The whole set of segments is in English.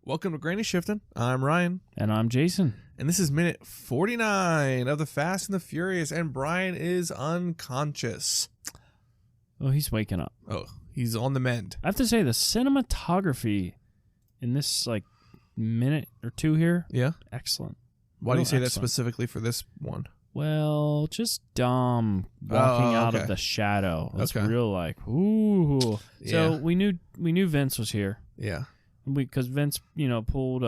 Welcome to Granny Shifting. I'm Ryan. And I'm Jason. And this is minute 49 of The Fast and the Furious, and Brian is unconscious. Oh, he's waking up. Oh, he's on the mend. I have to say, the cinematography in this, minute or two here, excellent. Why do you say that specifically for this one? Well, just Dom walking out of the shadow. It's real ooh. So we knew Vince was here. Yeah. Because Vince, pulled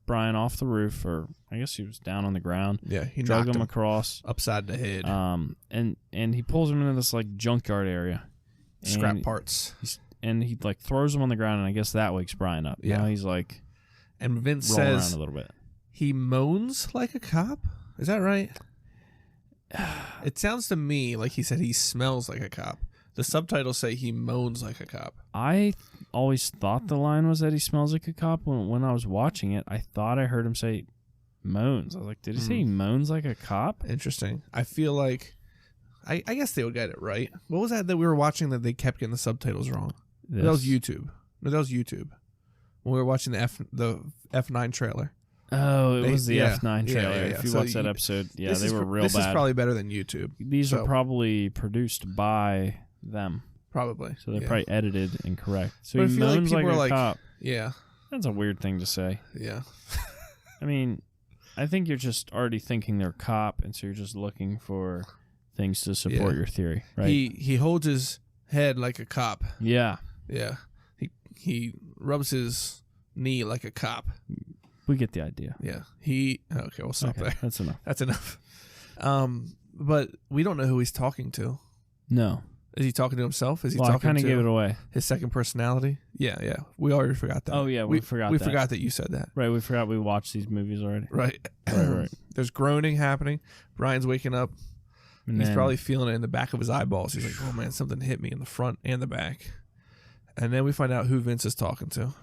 Brian off the roof, or I guess he was down on the ground. Yeah, he dragged knocked him across upside the head. And he pulls him into this junkyard area. Scrap parts. And he throws him on the ground, and I guess that wakes Brian up. Yeah. Now he's and Vince rolling says around a little bit. He moans like a cop. Is that right? It sounds to me like he said he smells like a cop. The subtitles say he moans like a cop. I always thought the line was that he smells like a cop. When I was watching it, I thought I heard him say moans. I was like, did he say he moans like a cop? Interesting. I feel like, I guess they would get it right. What was that we were watching that they kept getting the subtitles wrong? That was YouTube. No, that was YouTube. When we were watching the F9 trailer. Oh, it was the F9 trailer. Yeah. If you watch that episode, they were real bad. This is probably better than YouTube. These are probably produced by them. Probably. So they're probably edited and correct. So but he I feel moans like people like are a cop. Yeah. That's a weird thing to say. Yeah. I mean, I think you're just already thinking they're cop, and so you're just looking for things to support your theory, right? He holds his head like a cop. Yeah. Yeah. He rubs his knee like a cop. We get the idea. Yeah. Okay, we'll stop there. That's enough. That's enough. But we don't know who he's talking to. No. Is he talking to himself? Is he talking to... I kind of gave it away. His second personality? Yeah. We already forgot that. Oh, yeah, we forgot that. We forgot that you said that. Right, we forgot we watched these movies already. Right. Right. There's groaning happening. Brian's waking up. And he's probably feeling it in the back of his eyeballs. He's like, oh, man, something hit me in the front and the back. And then we find out who Vince is talking to.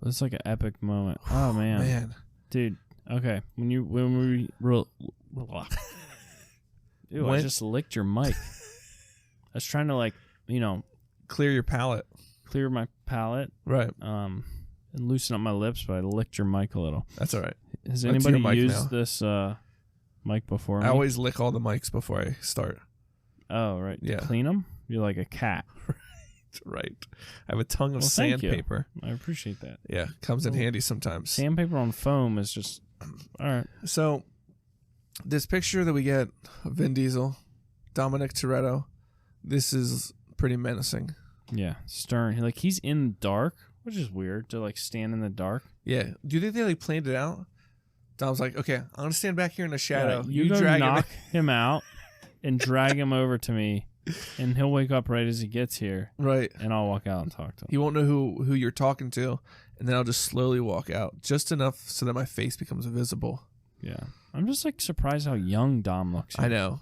It's like an epic moment. Oh, man. Dude, okay. Ew, I just licked your mic. I was trying to clear your palate. Clear my palate. Right. And loosen up my lips, but I licked your mic a little. That's all right. Has anybody used this mic before me? I always lick all the mics before I start. Oh, right. Yeah. To clean them? You're like a cat. Right. I have a tongue of sandpaper. I appreciate that. Yeah. Comes in handy sometimes. Sandpaper on foam is just... All right. So, this picture that we get of Vin Diesel, Dominic Toretto, this is pretty menacing. Yeah. Stern. He's in the dark, which is weird to stand in the dark. Yeah. Do you think they planned it out? Dom's like, okay, I'm going to stand back here in the shadow. Yeah, you drag knock him out and drag him over to me. And he'll wake up right as he gets here. Right. And I'll walk out and talk to him. He won't know who you're talking to. And then I'll just slowly walk out. Just enough so that my face becomes visible. Yeah. I'm just surprised how young Dom looks here. I know.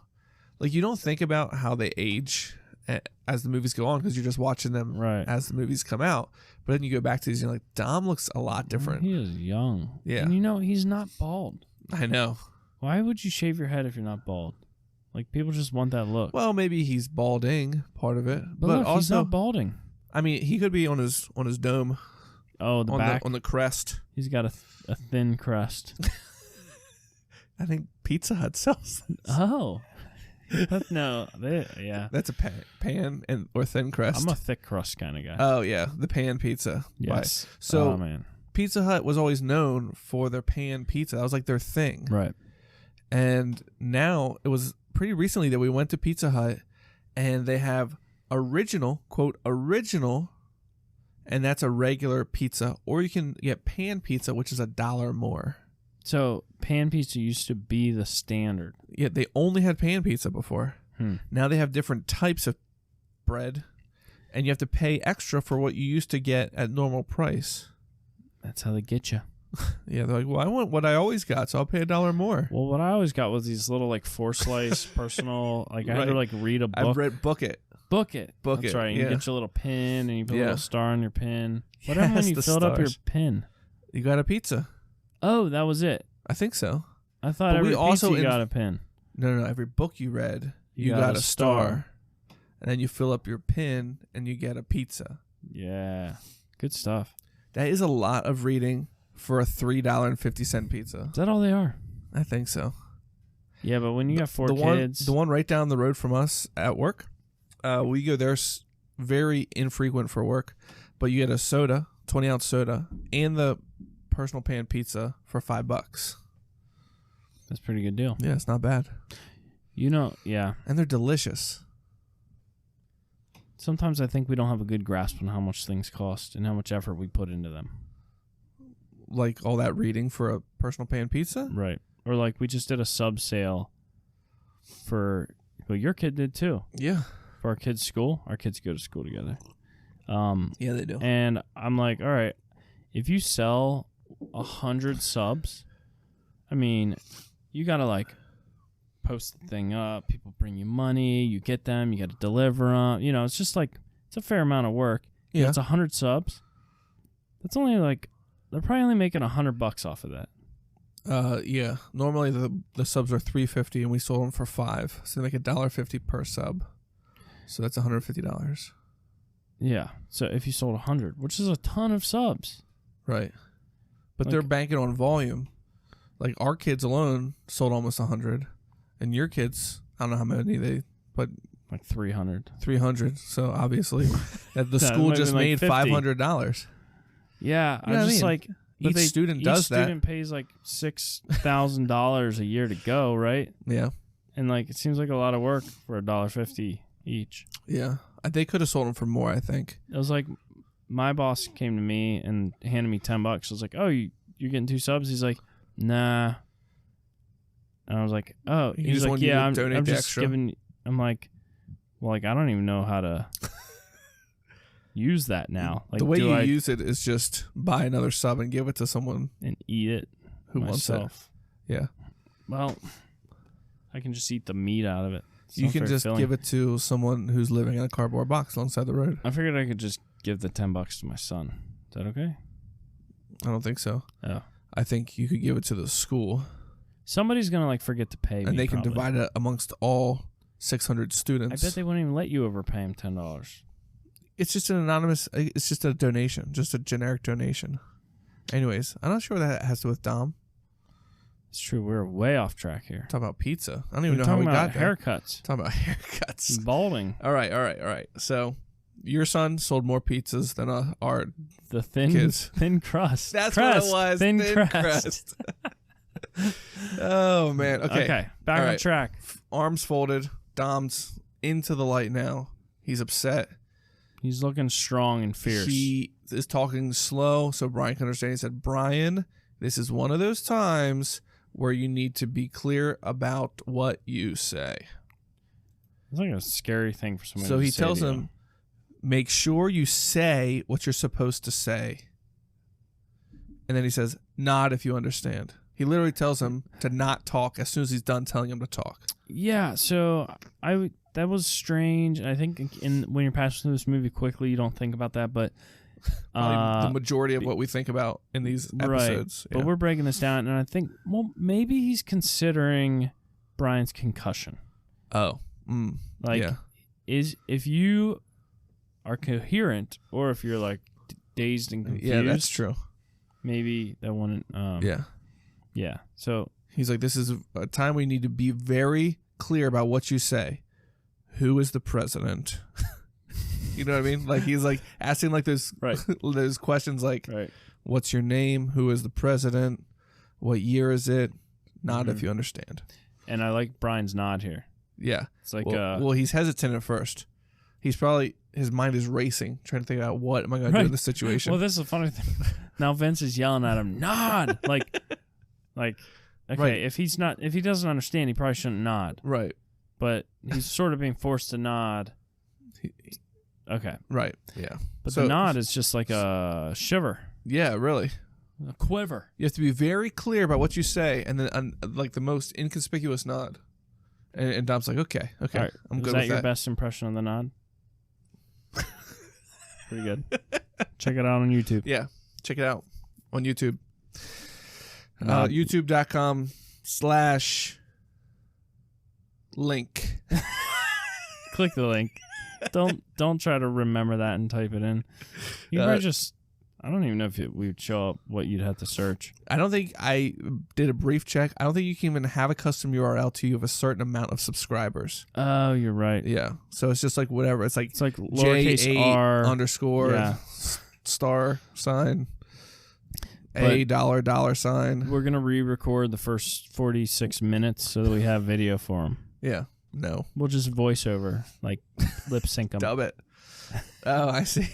You don't think about how they age as the movies go on because you're just watching them as the movies come out. But then you go back to these and you're like, Dom looks a lot different. He is young. Yeah. And he's not bald. I know. Why would you shave your head if you're not bald? People just want that look. Well, maybe he's balding, part of it. But look, also, he's not balding. I mean, he could be on his dome. Oh, the back. On the crest. He's got a thin crest. I think Pizza Hut sells this. Oh. No. Yeah. That's a pan or thin crest. I'm a thick crust kind of guy. Oh, yeah. The pan pizza. Yes. So, oh, man. Pizza Hut was always known for their pan pizza. That was their thing. Right. And now it was pretty recently that we went to Pizza Hut and they have original, quote, original, and that's a regular pizza, or you can get pan pizza, which is $1 more. So pan pizza used to be the standard. Yeah, they only had pan pizza before. Now they have different types of bread, and you have to pay extra for what you used to get at normal price. That's how they get you. Yeah, they're like, well, I want what I always got, so I'll pay $1 more. Well, what I always got was these little 4-slice personal. I had to read a book. I've read Book It. That's right. You get your little pin, and you put a little star on your pin. What happened when you filled up your pin? You got a pizza. Oh, that was it. I think so. I thought every pizza you got a pin. No. Every book you read, you got a star. And then you fill up your pin, and you get a pizza. Yeah. Good stuff. That is a lot of reading for a $3.50 pizza. Is that all they are? I think so. Yeah, but when you got four kids... The one right down the road from us at work, we go there very infrequent for work, but you get a soda, 20-ounce soda, and the personal pan pizza for $5. That's a pretty good deal. Yeah, it's not bad. Yeah. And they're delicious. Sometimes I think we don't have a good grasp on how much things cost and how much effort we put into them. Like all that reading for a personal pan pizza? Right. Or like we just did a sub sale for... Well, your kid did too. Yeah. For our kids' school. Our kids go to school together. Yeah, they do. And I'm like, all right, if you sell 100 subs, I mean, you got to like post the thing up. People bring you money. You get them. You got to deliver them. It's just like, it's a fair amount of work. Yeah. It's 100 subs. That's only like, they're probably only making $100 off of that. Yeah. Normally the subs are $3.50 and we sold them for $5. So they make $1.50 per sub. So that's $150. Yeah. So if you sold 100, which is a ton of subs. Right. But they're banking on volume. Like our kids alone sold almost 100. And your kids, I don't know how many but like 300. 300. So obviously the school just made $500. Yeah. I'm just like, each student does that. Each student pays like $6,000 a year to go, right? Yeah. And like it seems like a lot of work for $1.50 each. Yeah. They could have sold them for more, I think. It was like my boss came to me and handed me $10. I was like, "Oh, you're getting 2 subs?" He's like, "Nah." And I was like, "Oh." He's like, "Yeah, I'm just giving." I'm like, "Well, like I don't even know how to use that now." Like the way you use it is just buy another sub and give it to someone and eat it who wants it. Yeah. Well, I can just eat the meat out of it. You can just give it to someone who's living in a cardboard box alongside the road. I figured I could just give the $10 to my son. Is that okay? I don't think so. Oh. I think you could give it to the school. Somebody's going to like forget to pay me. And they can divide it amongst all 600 students. I bet they wouldn't even let you overpay him $10. It's just an anonymous, it's just a donation, just a generic donation. Anyways, I'm not sure what that has to do with Dom. It's true. We're way off track here. Talk about pizza. I don't even know how we got there. Haircuts. Talking about haircuts. Balding. All right. So, your son sold more pizzas than our the thin kids. Thin crust. That's crust. what it was. Thin crust. Oh man. Okay. Back on track. Arms folded. Dom's into the light now. He's upset. He's looking strong and fierce. He is talking slow so Brian can understand. He said, "Brian, this is one of those times where you need to be clear about what you say." It's like a scary thing for somebody so to he say tells to him, make sure you say what you're supposed to say. And then he says, nod if you understand. He literally tells him to not talk as soon as he's done telling him to talk. Yeah, so that was strange. I think when you're passing through this movie quickly, you don't think about that, but the majority of what we think about in these episodes. Right. But we're breaking this down, and I think, well, maybe he's considering Brian's concussion. Oh. If you are coherent, or if you're like dazed and confused. Yeah, that's true. Maybe that wouldn't. Yeah. So he's like, this is a time we need to be very clear about what you say. Who is the president? You know what I mean? Like he's like asking like those questions like, what's your name? Who is the president? What year is it? Nod if you understand. And I like Brian's nod here. Yeah. It's like well, he's hesitant at first. He's probably his mind is racing, trying to think about what am I going to do in this situation. Well, this is a funny thing. Now Vince is yelling at him, nod. Like okay, if he doesn't understand, he probably shouldn't nod. Right. But he's sort of being forced to nod. Okay. Right. Yeah. But the nod is just like a shiver. Yeah, really. A quiver. You have to be very clear about what you say, and then like the most inconspicuous nod. And Dom's like, okay, right. I'm good with that. Is that your best impression of the nod? Pretty good. Check it out on YouTube. Yeah, check it out on YouTube. YouTube.com/link. Click the link. Don't try to remember that and type it in. You might just I don't even know if we would show up what you'd have to search. I don't think I did a brief check. I don't think you can even have a custom URL till you have a certain amount of subscribers. Oh, you're right. Yeah. So it's just like whatever. It's like lowercase J8 r _ star sign a $ sign. We're gonna re-record the first 46 minutes so that we have video for them. Yeah. No. We'll just voice over, like lip sync them. Dub it. Oh, I see.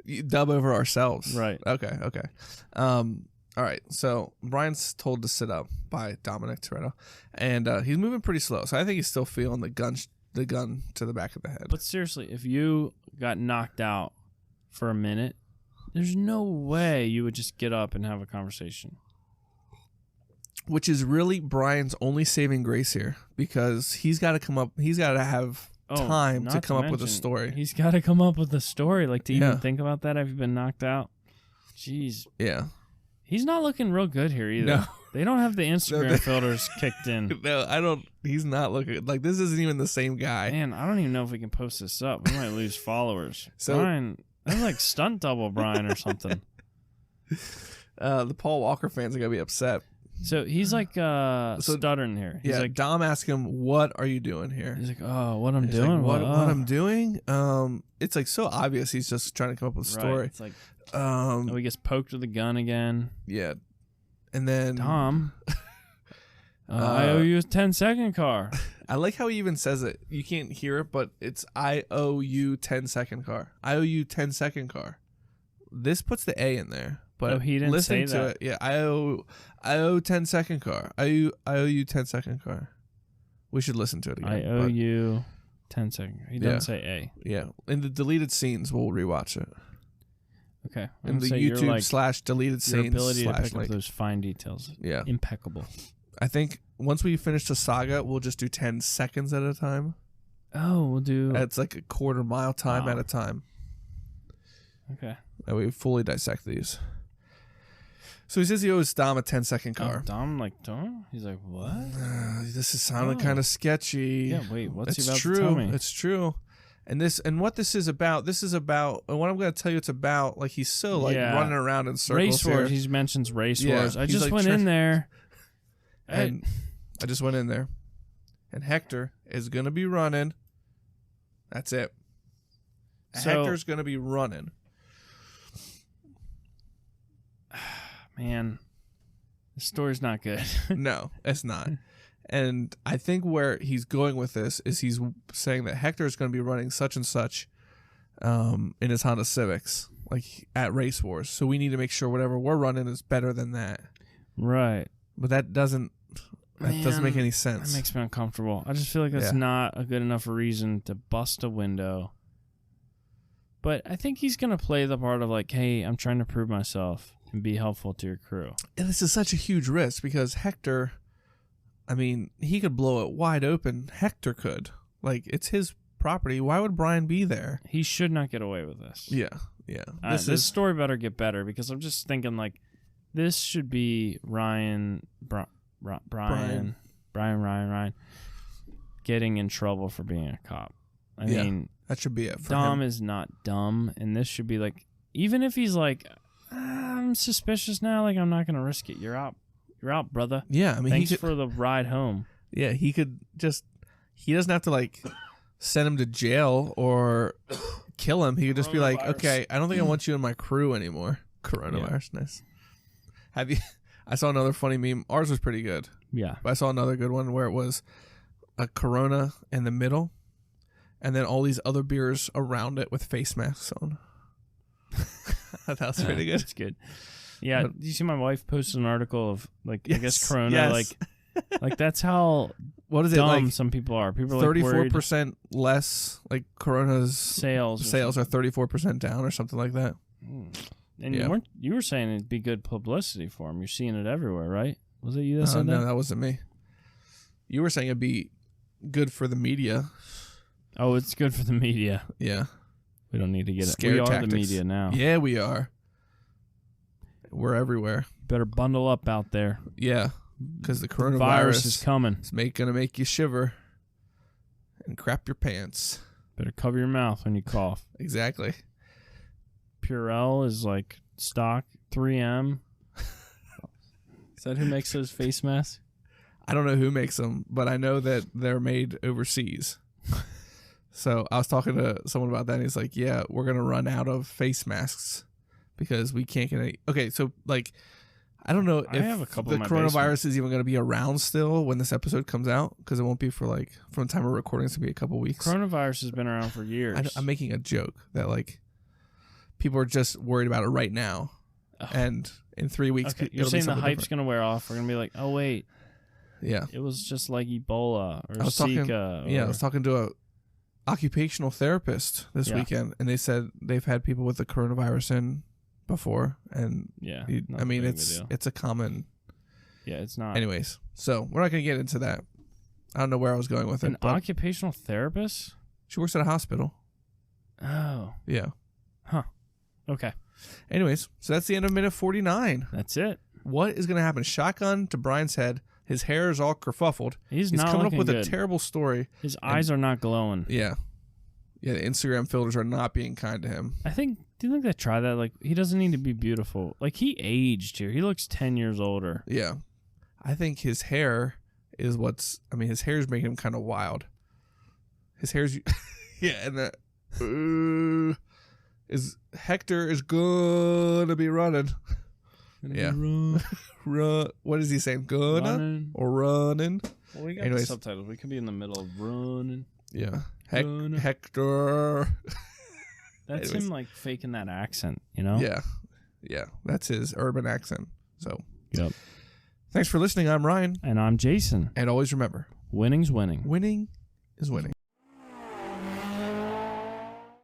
You dub over ourselves. Right. Okay. All right. So Brian's told to sit up by Dominic Toretto, and he's moving pretty slow. So I think he's still feeling the gun to the back of the head. But seriously, if you got knocked out for a minute, there's no way you would just get up and have a conversation. Which is really Brian's only saving grace here, because he's got to come up. He's got to have time to come up with a story. He's got to come up with a story, like to even think about that. Have you been knocked out? Jeez. Yeah. He's not looking real good here either. No. They don't have the Instagram filters kicked in. No, I don't. He's not looking like this. Isn't even the same guy. Man, I don't even know if we can post this up. We might lose followers. So Brian, that's like stunt double Brian or something. The Paul Walker fans are gonna be upset. So he's like stuttering here. He's like, Dom asked him, "What are you doing here?" He's like, "Oh, what I'm doing? Like, what I'm doing?" It's like so obvious. He's just trying to come up with a story. Right. It's like, he gets poked with a gun again. Yeah, and then Dom, I owe you a 10-second car. I like how he even says it. You can't hear it, but it's I owe you 10-second car. I owe you 10-second car. This puts the A in there. But he didn't say to that. It, yeah, I owe 10-second car. I owe you 10-second car. We should listen to it again. I owe you 10-second. He doesn't say A. Yeah, in the deleted scenes, we'll rewatch it. Okay. In the YouTube / deleted scenes. Your ability to pick up those fine details. Yeah, impeccable. I think once we finish the saga, we'll just do 10 seconds at a time. Oh, we'll do. It's like a quarter mile time at a time. Okay. And we fully dissect these. So he says he owes Dom a 10-second car. Dom, Dom? He's like, what? This is sounding kind of sketchy. Yeah, wait, what's he about to tell me? It's true. And what this is about, and what I'm going to tell you it's about, like he's so running around in circles. Race wars. He mentions race wars. I just like went in there. And I just went in there. And Hector is going to be running. That's it. Hector's going to be running. Man, the story's not good. No, it's not. And I think where he's going with this is he's saying that Hector is going to be running such and such in his Honda Civics, like at Race Wars. So we need to make sure whatever we're running is better than that. Right. But that doesn't make any sense. That makes me uncomfortable. I just feel like that's not a good enough reason to bust a window. But I think he's going to play the part of like, hey, I'm trying to prove myself and be helpful to your crew. And this is such a huge risk because Hector, I mean, he could blow it wide open. Hector could. Like, it's his property. Why would Brian be there? He should not get away with this. Yeah. This story better get better because I'm just thinking like this should be Ryan getting in trouble for being a cop. I mean, that should be it for Dom him. is not dumb, and this should be like, even if he's like, I'm suspicious now, like I'm not gonna risk it. You're out, brother. Yeah, I mean, thanks for the ride home. Yeah, he doesn't have to like send him to jail or kill him. He could just be like, okay, I don't think I want you in my crew anymore. Coronavirus, nice. Have you? I saw another funny meme. Ours was pretty good. Yeah, but I saw another good one where it was a Corona in the middle, and then all these other beers around it with face masks on. That was pretty good. That's good. Yeah, did you see my wife posted an article of like I guess Corona like that's how dumb some people are. People are 34% less like Corona's sales are 34% down or something like that. And you were saying it'd be good publicity for him. You're seeing it everywhere, right? Was it you that said that? No, that wasn't me. You were saying it'd be good for the media. Oh, it's good for the media. Yeah. We don't need to get Scare it. We tactics. are the media now. Yeah, we are. We're everywhere. Better bundle up out there. Yeah, because the coronavirus is coming. It's gonna make you shiver and crap your pants. Better cover your mouth when you cough. Exactly. Purell is like stock 3M. Is that who makes those face masks? I don't know who makes them, but I know that they're made overseas. So I was talking to someone about that, and he's like, yeah, we're going to run out of face masks because we can't get any. Okay, so, like, I don't know if the coronavirus is even going to be around still when this episode comes out, because it won't be for, like, from the time of recording, it's going to be a couple weeks. Coronavirus has been around for years. I'm making a joke that, like, people are just worried about it right now. And in 3 weeks, you're saying the hype's going to wear off. We're going to be like, oh, wait. Yeah. It was just like Ebola or Zika. I was talking to a occupational therapist this weekend, and they said they've had people with the coronavirus in before, and I mean, it's a common. Yeah, it's not. Anyways, so we're not going to get into that. I don't know where I was going with it. An occupational therapist? She works at a hospital. Oh. Yeah. Huh. Okay. Anyways, so that's the end of minute 49. That's it. What is going to happen? Shotgun to Brian's head. His hair is all kerfuffled. He's not coming up with good. A terrible story. His eyes are not glowing. Yeah. Yeah, the Instagram filters are not being kind to him. Do you think they try that? Like, he doesn't need to be beautiful. Like, he aged here. He looks 10 years older. Yeah. I think his hair is his hair is making him kind of wild. His hair's, yeah, and that, Hector is gonna be running. Yeah. Run. What is he saying? Gonna or running? Well, we got the subtitles. We could be in the middle of running. Yeah. Hector. That's him, like, faking that accent, you know? Yeah. Yeah. That's his urban accent. So. Yep. Thanks for listening. I'm Ryan. And I'm Jason. And always remember, winning's winning. Winning is winning.